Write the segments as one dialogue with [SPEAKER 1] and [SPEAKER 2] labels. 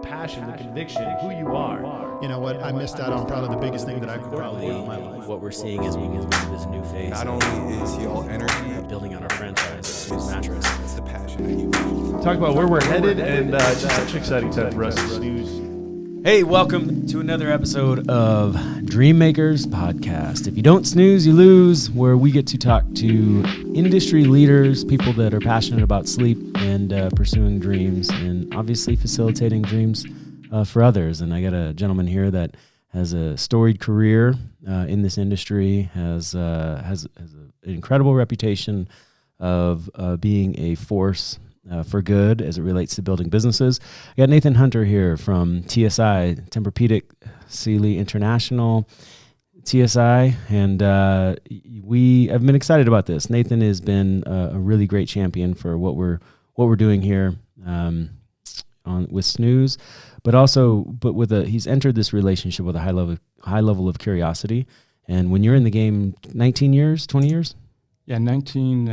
[SPEAKER 1] passion, the conviction, who you are.
[SPEAKER 2] You know what? I missed out on probably the biggest thing that I could probably do in my life.
[SPEAKER 3] What we're seeing is we move into this new phase.
[SPEAKER 4] Not only is he all energy,
[SPEAKER 3] Building on our franchise, Snooze Mattress.
[SPEAKER 4] it's the passion that he
[SPEAKER 1] Talk about where we're headed, and just such an exciting time for us at Snooze.
[SPEAKER 3] Hey, welcome to another episode of Dream Makers Podcast. If you don't snooze, you lose, where we get to talk to industry leaders, people that are passionate about sleep and pursuing dreams, and obviously facilitating dreams for others. And I got a gentleman here that has a storied career in this industry, has an incredible reputation of being a force for good as it relates to building businesses. I got Nathan Hunter here from TSI, Tempur-Pedic, Sealy International, TSI, and we have been excited about this. Nathan has been a really great champion for what we're doing here with Snooze, but he's entered this relationship with a high level of curiosity. And when you're in the game, 19 years, 20 years?
[SPEAKER 5] Yeah, 19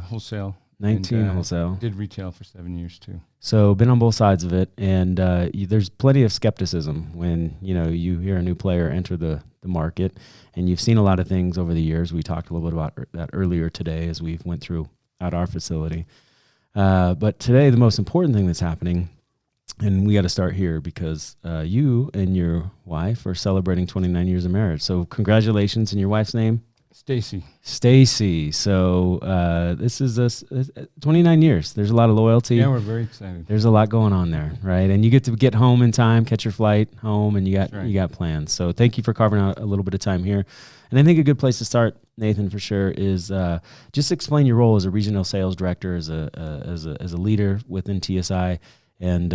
[SPEAKER 5] wholesale.
[SPEAKER 3] 19 wholesale.
[SPEAKER 5] Did retail for 7 years too.
[SPEAKER 3] So been on both sides of it, and there's plenty of skepticism when you hear a new player enter the market, and you've seen a lot of things over the years. We talked a little bit about that earlier today as we went through at our facility. But today, the most important thing that's happening, and we got to start here because you and your wife are celebrating 29 years of marriage. So congratulations, and your wife's name? Stacy. So this is 29 years. There's a lot of loyalty.
[SPEAKER 5] Yeah, we're very excited.
[SPEAKER 3] There's a lot going on there, right? And you get to get home in time, catch your flight home, and you got plans. So thank you for carving out a little bit of time here. And I think a good place to start, Nathan, for sure, is just explain your role as a regional sales director, as a leader within TSI, and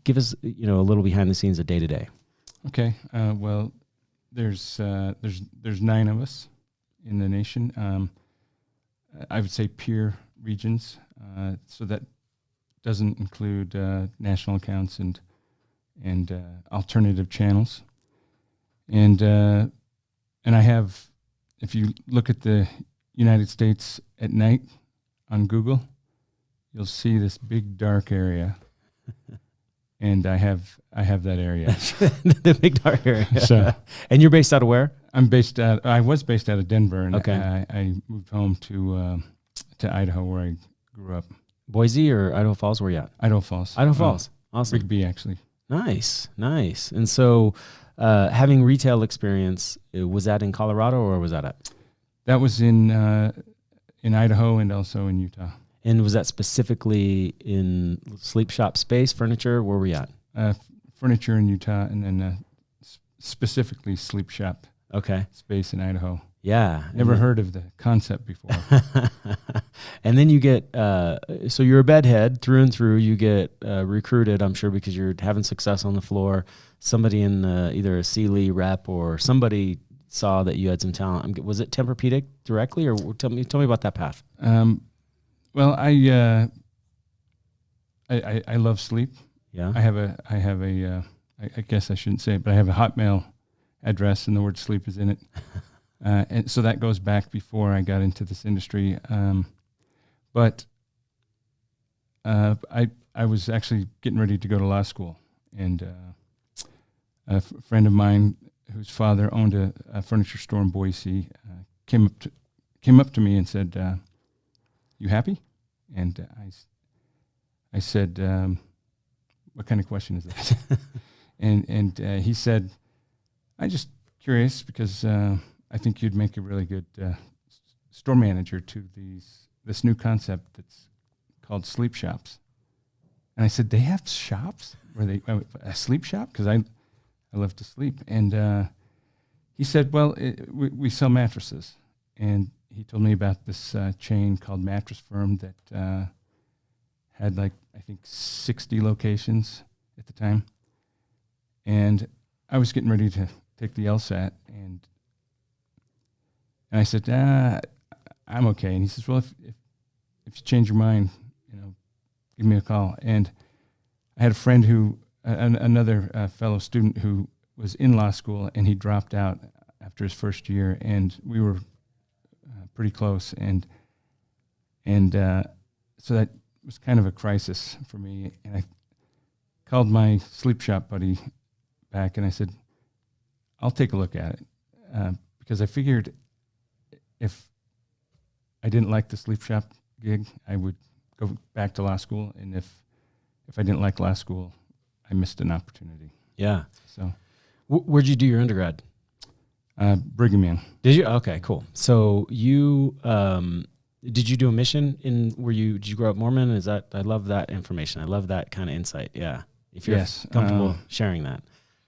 [SPEAKER 3] give us a little behind the scenes of day to day.
[SPEAKER 5] Okay. Well, there's 9 of us in the nation. I would say peer regions, so that doesn't include national accounts and alternative channels. And I have, if you look at the United States at night on Google, you'll see this big dark area. And I have that area.
[SPEAKER 3] The big dark area.
[SPEAKER 5] So,
[SPEAKER 3] and you're based out of where?
[SPEAKER 5] I was based out of Denver, and
[SPEAKER 3] okay.
[SPEAKER 5] I moved home to Idaho, where I grew up.
[SPEAKER 3] Boise or Idaho Falls? Where you at?
[SPEAKER 5] Idaho Falls.
[SPEAKER 3] Awesome.
[SPEAKER 5] Rigby, actually.
[SPEAKER 3] Nice. And so, having retail experience, was that in Colorado or was that at?
[SPEAKER 5] That was in Idaho and also in Utah.
[SPEAKER 3] And was that specifically in sleep shop space, furniture? Where were we at?
[SPEAKER 5] Furniture in Utah, and then specifically sleep shop space in Idaho.
[SPEAKER 3] Yeah.
[SPEAKER 5] Never heard of the concept before.
[SPEAKER 3] And then you get, so you're a bedhead through and through. You get recruited, I'm sure, because you're having success on the floor. Somebody in either a Sealy rep or somebody saw that you had some talent. Was it Tempur-Pedic directly, or tell me about that path?
[SPEAKER 5] Well, I love sleep.
[SPEAKER 3] Yeah.
[SPEAKER 5] I have a I guess I shouldn't say it, but I have a Hotmail address and the word sleep is in it. And so that goes back before I got into this industry. But I was actually getting ready to go to law school, and a friend of mine whose father owned a furniture store in Boise came up to me and said, "You happy?" And I said, "What kind of question is that?" and he said, "I'm just curious because I think you'd make a really good store manager to this new concept that's called sleep shops." And I said, "They have shops? Were they a sleep shop? Because I love to sleep." And he said, "Well, we sell mattresses." And he told me about this chain called Mattress Firm that had I think 60 locations at the time. And I was getting ready to take the LSAT, and I said, "I'm okay." And he says, "Well, if you change your mind, give me a call." And I had a friend another fellow student who was in law school, and he dropped out after his first year, and we were pretty close, and so that was kind of a crisis for me. And I called my sleep shop buddy back, and I said, I'll take a look at it, because I figured if I didn't like the sleep shop gig, I would go back to law school, and if I didn't like law school, I missed an opportunity.
[SPEAKER 3] Yeah.
[SPEAKER 5] So,
[SPEAKER 3] Where'd you do your undergrad?
[SPEAKER 5] Brigham Young.
[SPEAKER 3] Did you? Okay, cool. So you did you do a mission did you grow up Mormon? I love that information. I love that kind of insight. Yeah. If you're comfortable sharing that.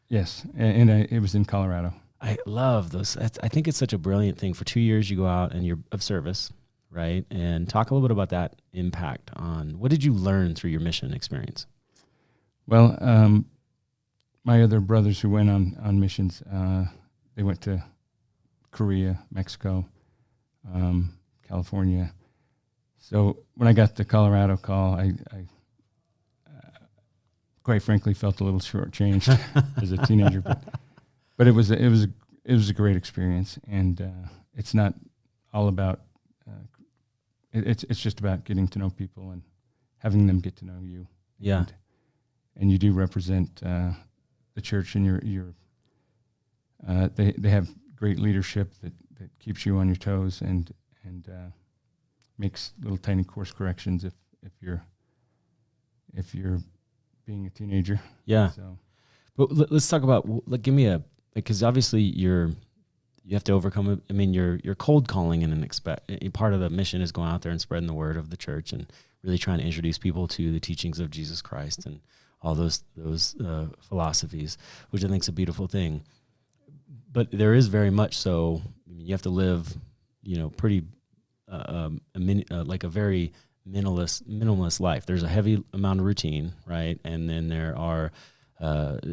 [SPEAKER 5] Yes. And it was in Colorado.
[SPEAKER 3] I love those. I think it's such a brilliant thing. For 2 years, you go out and you're of service, right? And talk a little bit about that impact on what did you learn through your mission experience?
[SPEAKER 5] Well, my other brothers who went on missions, they went to Korea, Mexico, California. So when I got the Colorado call, I quite frankly felt a little shortchanged as a teenager, but it was a great experience, and it's not all about it's just about getting to know people and having them get to know you.
[SPEAKER 3] Yeah,
[SPEAKER 5] and you do represent the church, and they have great leadership that keeps you on your toes and makes little tiny course corrections if you're being a teenager.
[SPEAKER 3] Yeah.
[SPEAKER 5] So,
[SPEAKER 3] but let's talk about give me because obviously you have to overcome. I mean, you're cold calling and part of the mission is going out there and spreading the word of the church and really trying to introduce people to the teachings of Jesus Christ and all those philosophies, which I think is a beautiful thing. But there is very much so. I mean, you have to live, pretty like a very minimalist life. There's a heavy amount of routine, right? And then there are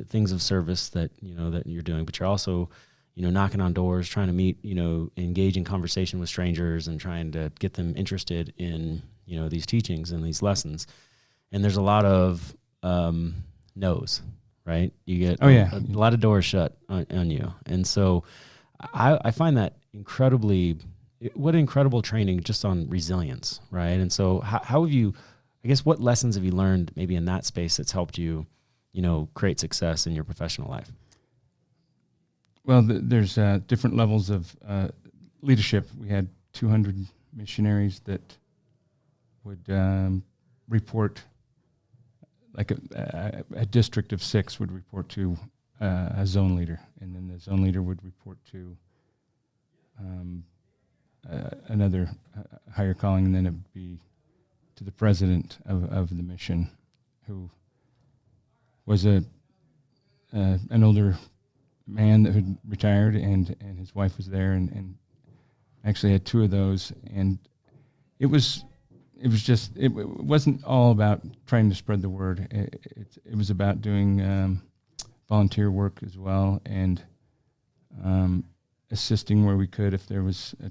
[SPEAKER 3] things of service that you're doing, but you're also knocking on doors, trying to meet, engage in conversation with strangers and trying to get them interested in these teachings and these lessons. And there's a lot of no's, right? You get a lot of doors shut on you. And so I find that what incredible training just on resilience, right? And so how have you, I guess, what lessons have you learned maybe in that space that's helped you, create success in your professional life?
[SPEAKER 5] Well, there's different levels of leadership. We had 200 missionaries that would report, like a district of 6 would report to a zone leader, and then the zone leader would report to another higher calling, and then it would be to the president of the mission, who was an older man that had retired, and his wife was there, and actually had 2 of those, and it wasn't all about trying to spread the word. It was about doing volunteer work as well, and assisting where we could if there was a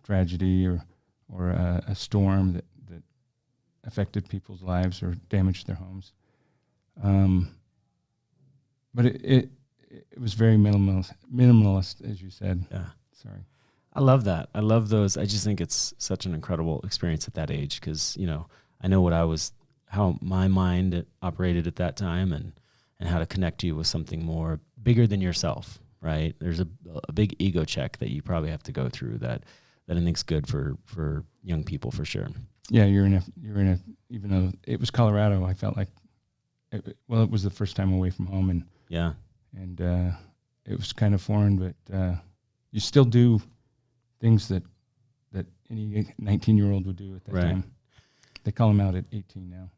[SPEAKER 5] tragedy or a storm that affected people's lives or damaged their homes. But it was very minimalist, as you said.
[SPEAKER 3] Yeah.
[SPEAKER 5] Sorry.
[SPEAKER 3] I love that. I love those. I just think it's such an incredible experience at that age because, I know how my mind operated at that time and how to connect you with something more bigger than yourself, right? There's a big ego check that you probably have to go through that I think's good for young people for sure.
[SPEAKER 5] Yeah, you're in a even though it was Colorado, I felt like it was the first time away from home, and
[SPEAKER 3] yeah,
[SPEAKER 5] and it was kind of foreign, but you still do things that any 19-year-old would do at that time. They call them out at 18 now.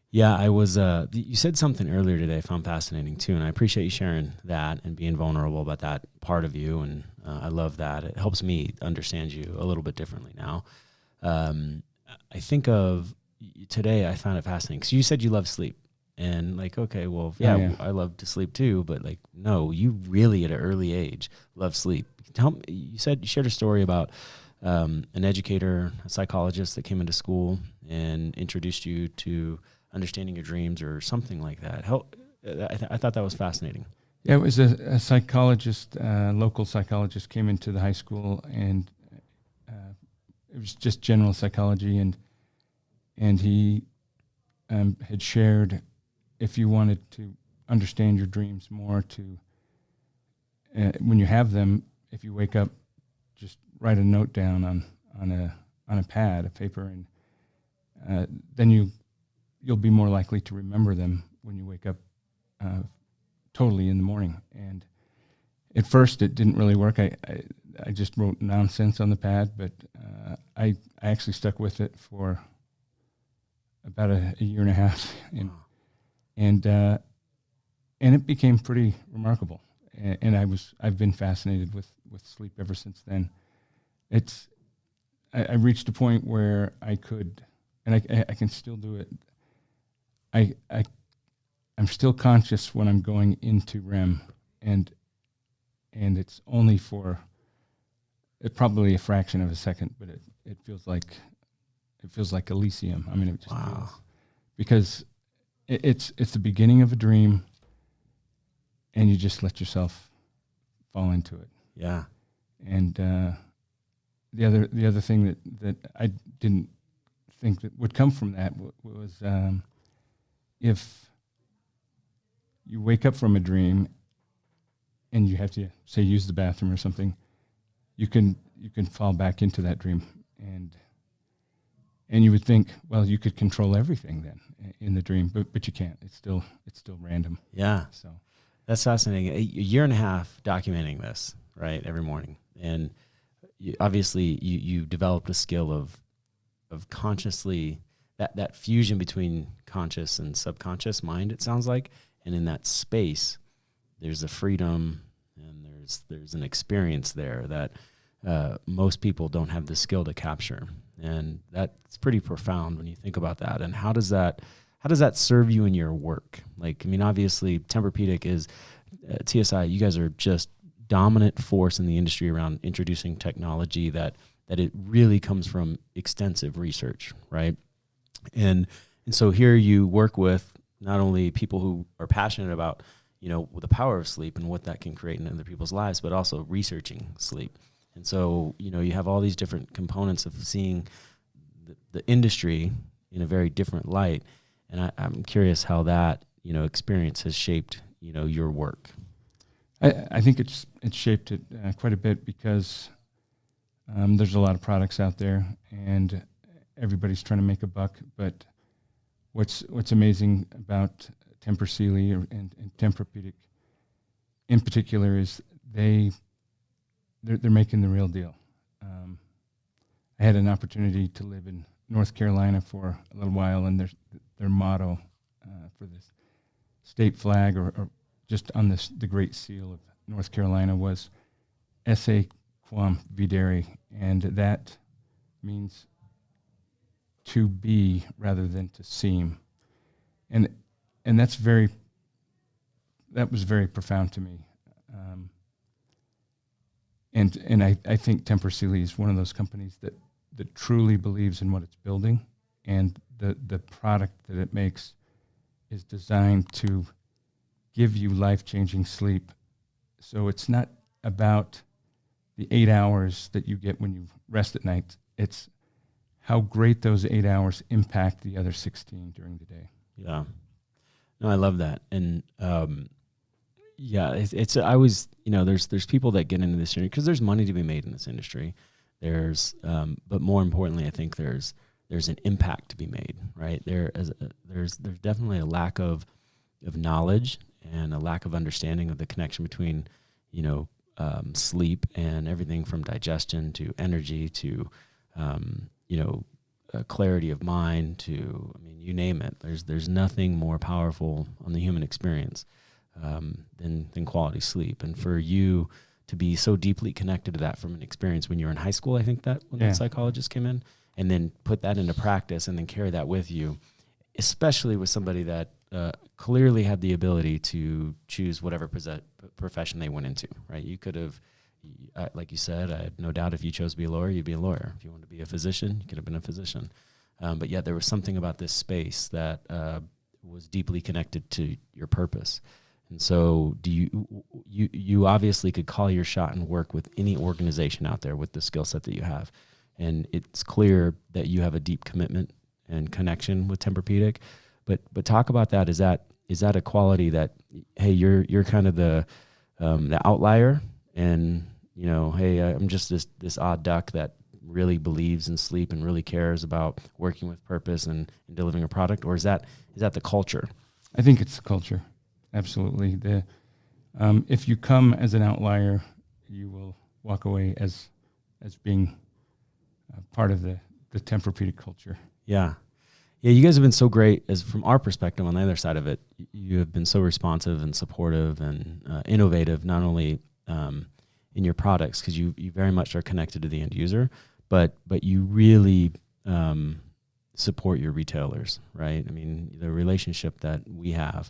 [SPEAKER 3] Yeah, I was. You said something earlier today I found fascinating too, and I appreciate you sharing that and being vulnerable about that part of you. And I love that. It helps me understand you a little bit differently now. I think of today. I found it fascinating because you said you love sleep, and like, okay, well, yeah, I love to sleep too, but like, no, you really at an early age love sleep. Tell me, you shared a story about an educator, a psychologist that came into school and introduced you to understanding your dreams or something like that. I thought that was fascinating.
[SPEAKER 5] Yeah, it was a psychologist, local psychologist came into the high school, and it was just general psychology, and he had shared if you wanted to understand your dreams more, to when you have them, if you wake up, just write a note down on a pad, a paper, and then you'll be more likely to remember them when you wake up totally in the morning. And at first, it didn't really work. I just wrote nonsense on the pad, but I actually stuck with it for about a year and a half, and it became pretty remarkable. And I've been fascinated with sleep ever since then. I reached a point where I could, and I can still do it. I'm still conscious when I'm going into REM, and it's only for probably a fraction of a second, but it feels like Elysium. I mean, it just feels, because it's the beginning of a dream, and you just let yourself fall into it.
[SPEAKER 3] Yeah.
[SPEAKER 5] And the other thing that I didn't think that would come from that was if you wake up from a dream and you have to, say, use the bathroom or something, you can fall back into that dream, and you would think, well, you could control everything then in the dream, but you can't. It's still random.
[SPEAKER 3] Yeah.
[SPEAKER 5] So
[SPEAKER 3] that's fascinating. A year and a half documenting this, right, every morning, and obviously you developed a skill of consciously that fusion between conscious and subconscious mind. It sounds like, and in that space, there's a freedom and there's an experience there that most people don't have the skill to capture, and that's pretty profound when you think about that. And how does that serve you in your work? Like, I mean, obviously, Tempur-Pedic is TSI. You guys are just dominant force in the industry around introducing technology that it really comes from extensive research, right? And so here you work with not only people who are passionate about, the power of sleep and what that can create in other people's lives, but also researching sleep. And so, you have all these different components of seeing the industry in a very different light. And I'm curious how that, experience has shaped, your work.
[SPEAKER 5] I think it's shaped it quite a bit because there's a lot of products out there and everybody's trying to make a buck. But what's amazing about Tempur-Sealy and Tempur-Pedic in particular is they're making the real deal. I had an opportunity to live in North Carolina for a little while, and their motto for this state flag or just on the Great Seal of North Carolina was Esse Quam Videre, and that means to be rather than to seem. And that was very profound to me. And I think Tempur-Sealy is one of those companies that truly believes in what it's building, and the product that it makes is designed to give you life-changing sleep. So it's not about the 8 hours that you get when you rest at night. It's how great those 8 hours impact the other 16 during the day.
[SPEAKER 3] Yeah. No, I love that. And it's I always, there's people that get into this industry because there's money to be made in this industry. There's but more importantly, I think there's an impact to be made, right? There's definitely a lack of knowledge and a lack of understanding of the connection between, sleep and everything from digestion to energy to, clarity of mind to, you name it. There's nothing more powerful on the human experience than quality sleep. And for you to be so deeply connected to that from an experience when you were in high school, I think that when the psychologist came in, and then put that into practice and then carry that with you, especially with somebody that clearly had the ability to choose whatever profession they went into, right? You could have, like you said, I had no doubt if you chose to be a lawyer, you'd be a lawyer. If you wanted to be a physician, you could have been a physician. But yet there was something about this space that was deeply connected to your purpose. And so you obviously could call your shot and work with any organization out there with the skill set that you have. And it's clear that you have a deep commitment and connection with Tempur-Pedic. But talk about that. Is that a quality that, hey, you're kind of the outlier, and hey, I'm just this odd duck that really believes in sleep and really cares about working with purpose and delivering a product? Or is that the culture?
[SPEAKER 5] I think it's the culture. Absolutely. If you come as an outlier, you will walk away as being part of the Tempur-Pedic culture.
[SPEAKER 3] Yeah. Yeah, you guys have been so great. As from our perspective on the other side of it, you have been so responsive and supportive and innovative, not only in your products, because you very much are connected to the end user, but you really support your retailers, right? I mean, the relationship that we have,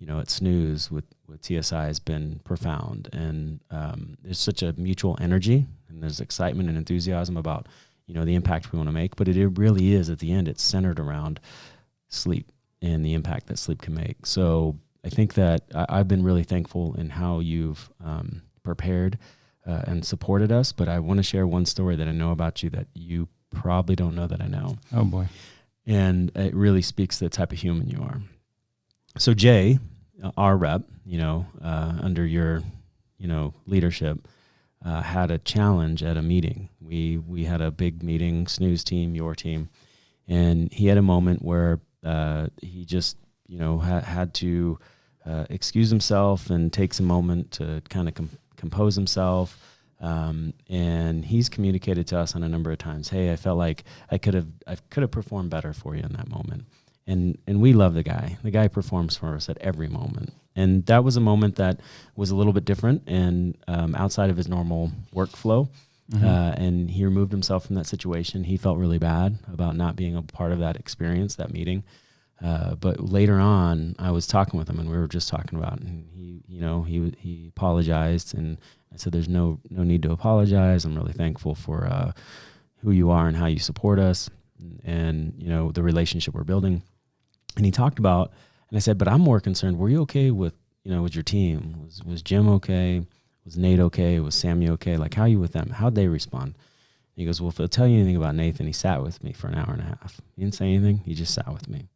[SPEAKER 3] at Snooze with TSI has been profound, and there's such a mutual energy, and there's excitement and enthusiasm about the impact we want to make. But it really is, at the end, it's centered around sleep and the impact that sleep can make. So I think that I've been really thankful in how you've prepared and supported us. But I want to share one story that I know about you that you probably don't know that I know.
[SPEAKER 5] Oh boy.
[SPEAKER 3] And it really speaks to the type of human you are. So Jay, our rep, under your, leadership, had a challenge at a meeting. We had a big meeting, Snooze team, your team, and he had a moment where he just, had to excuse himself and take some moment to kind of compose himself. And he's communicated to us on a number of times, hey, I felt like I could have performed better for you in that moment. And we love the guy. The guy performs for us at every moment. And that was a moment that was a little bit different and outside of his normal workflow. Mm-hmm. And he removed himself from that situation. He felt really bad about not being a part of that experience, that meeting. But later on, I was talking with him, and we were just talking about it. And he apologized, and I said, "There's no need to apologize. I'm really thankful for who you are and how you support us, and the relationship we're building." And he talked about, and I said, "But I'm more concerned. Were you okay with with your team? Was Jim okay? Was Nate okay? Was Sammy okay? Like, how are you with them? How'd they respond?" And he goes, "Well, if I'll tell you anything about Nathan, he sat with me for an hour and a half. He didn't say anything. He just sat with me.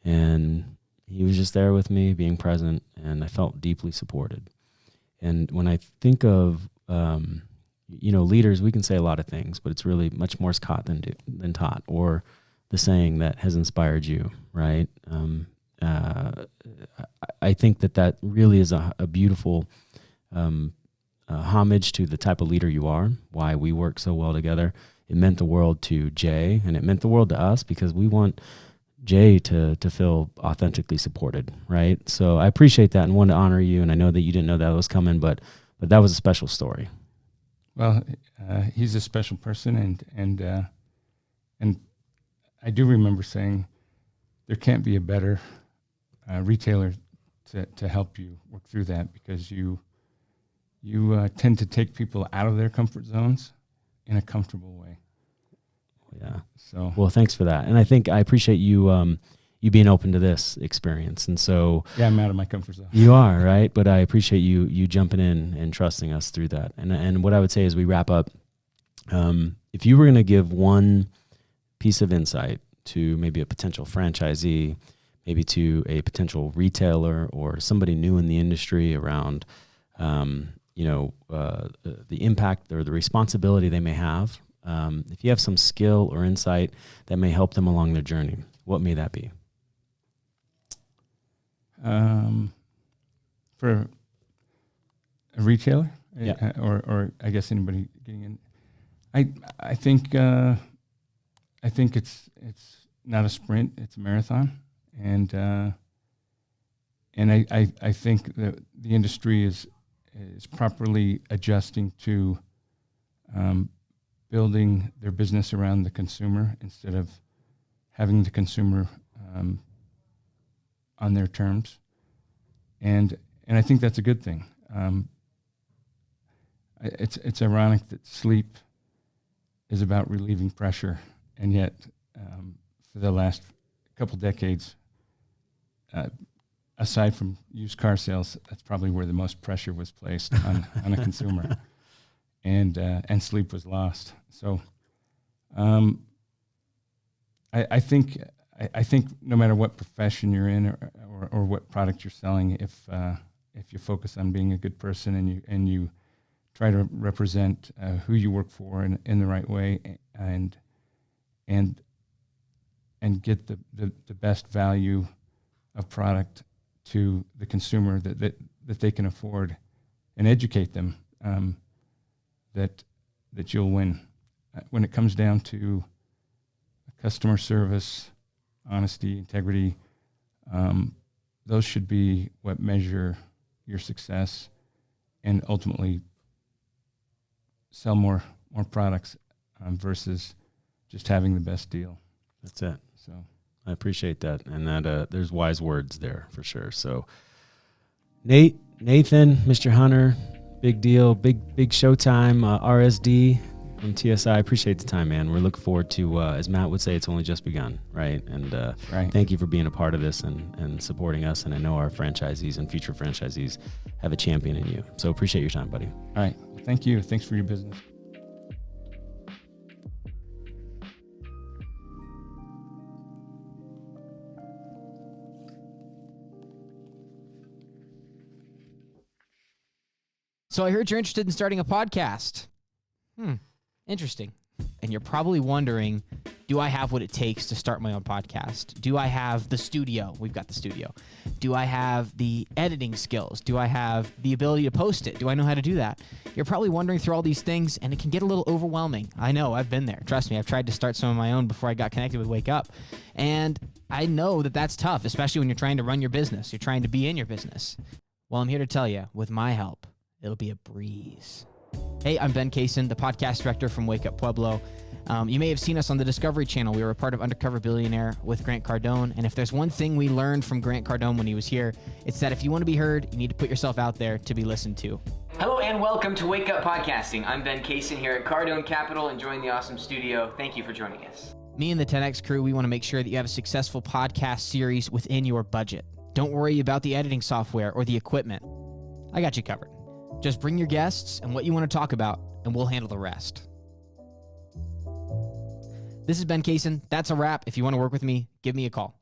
[SPEAKER 3] And he was just there with me, being present, and I felt deeply supported." And when I think of, leaders, we can say a lot of things, but it's really much more caught than taught, or the saying that has inspired you, right? I think that really is a beautiful homage to the type of leader you are, why we work so well together. It meant the world to Jay, and it meant the world to us, because we want Jay to feel authentically supported, right? So I appreciate that and want to honor you, and I know that you didn't know that was coming, but that was a special story.
[SPEAKER 5] Well, he's a special person, and I do remember saying there can't be a better retailer to help you work through that, because you tend to take people out of their comfort zones in a comfortable way.
[SPEAKER 3] Yeah.
[SPEAKER 5] So
[SPEAKER 3] well, thanks for that, and I appreciate you you being open to this experience. And so
[SPEAKER 5] yeah, I'm out of my comfort zone.
[SPEAKER 3] You are, right? But I appreciate you jumping in and trusting us through that. And what I would say as we wrap up, if you were going to give one piece of insight to maybe a potential franchisee, maybe to a potential retailer or somebody new in the industry around, the impact or the responsibility they may have, if you have some skill or insight that may help them along their journey, what may that be?
[SPEAKER 5] For a retailer,
[SPEAKER 3] Yeah.
[SPEAKER 5] or I guess anybody getting in, I think it's not a sprint; it's a marathon, and I think that the industry is properly adjusting to building their business around the consumer instead of having the consumer on their terms, and I think that's a good thing. It's ironic that sleep is about relieving pressure, and yet for the last couple decades, aside from used car sales, that's probably where the most pressure was placed on a consumer, and sleep was lost. So I think no matter what profession you're in or what product you're selling if you focus on being a good person and you try to represent who you work for in the right way and get the best value of product to the consumer that they can afford, and educate them that you'll win. When it comes down to customer service, honesty, integrity, those should be what measure your success, and ultimately sell more products versus just having the best deal.
[SPEAKER 3] That's it.
[SPEAKER 5] So
[SPEAKER 3] I appreciate that, and that there's wise words there for sure. So Nathan, Mr. Hunter, big deal, big showtime, RSD from TSI. Appreciate the time, man. We're looking forward to, as Matt would say, it's only just begun, right? And
[SPEAKER 5] right.
[SPEAKER 3] Thank you for being a part of this and supporting us. And I know our franchisees and future franchisees have a champion in you. So appreciate your time, buddy.
[SPEAKER 5] All right. Thank you. Thanks for your business.
[SPEAKER 6] So I heard you're interested in starting a podcast. Interesting. And you're probably wondering, do I have what it takes to start my own podcast? Do I have the studio? We've got the studio. Do I have the editing skills? Do I have the ability to post it? Do I know how to do that? You're probably wondering through all these things, and it can get a little overwhelming. I know, I've been there. Trust me, I've tried to start some of my own before I got connected with Wake Up. And I know that that's tough, especially when you're trying to run your business. You're trying to be in your business. Well, I'm here to tell you, with my help, it'll be a breeze. Hey, I'm Ben Kaysen, the podcast director from Wake Up Pueblo. You may have seen us on the Discovery Channel. We were a part of Undercover Billionaire with Grant Cardone. And if there's one thing we learned from Grant Cardone when he was here, it's that if you want to be heard, you need to put yourself out there to be listened to. Hello and welcome to Wake Up Podcasting. I'm Ben Kaysen here at Cardone Capital, enjoying the awesome studio. Thank you for joining us. Me and the 10X crew, we want to make sure that you have a successful podcast series within your budget. Don't worry about the editing software or the equipment. I got you covered. Just bring your guests and what you want to talk about, and we'll handle the rest. This is Ben Kaysen. That's a wrap. If you want to work with me, give me a call.